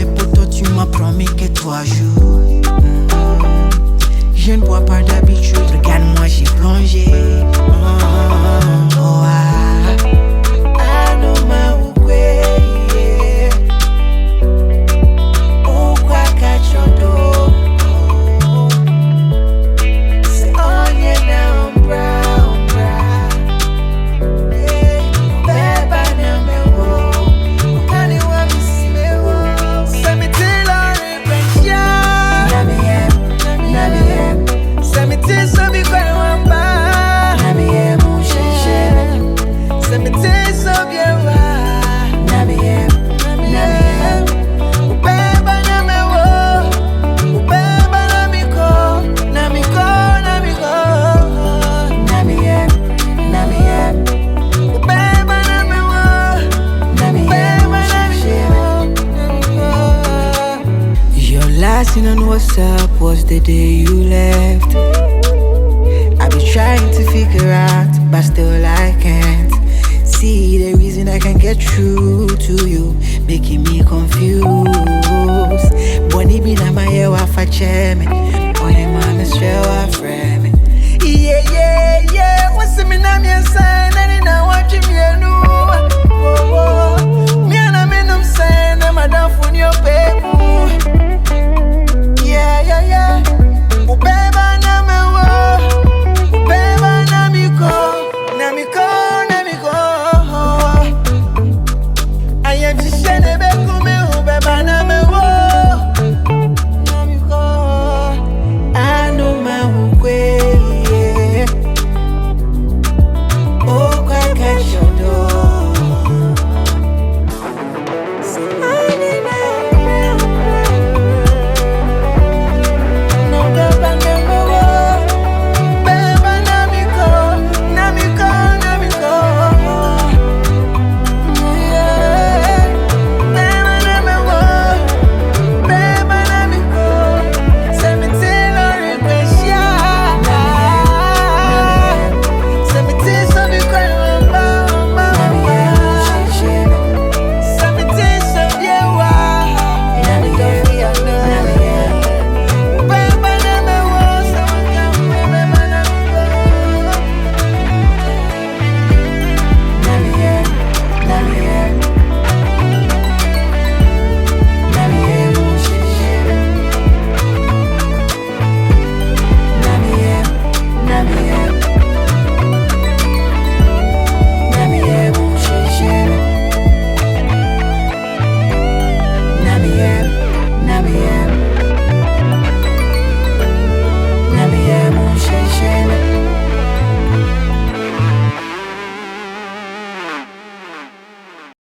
poto, tu m'as promis que 3 jours. Je ne bois pas d'habitude, regarde-moi, j'ai plongé. Oh, ah. I know my way. Oh, quoi cachodo. C'est onion now, brown, brown. Hey, beba na me wo. Kani wa mi si me wo. Say me till I regret. Na me em, na me em. Say me till so be going on by. Na me em, oh she. Say me till so be right. Na me em, na me em. Beba na me wo. Beba na me go, na me go, na me go. Na me em, na me em. Beba na me wo. Na me em, na me go. Your last thing on WhatsApp was the day you left. I've been trying to figure out, but still I can't see the reason I can't get through to you, making me confused.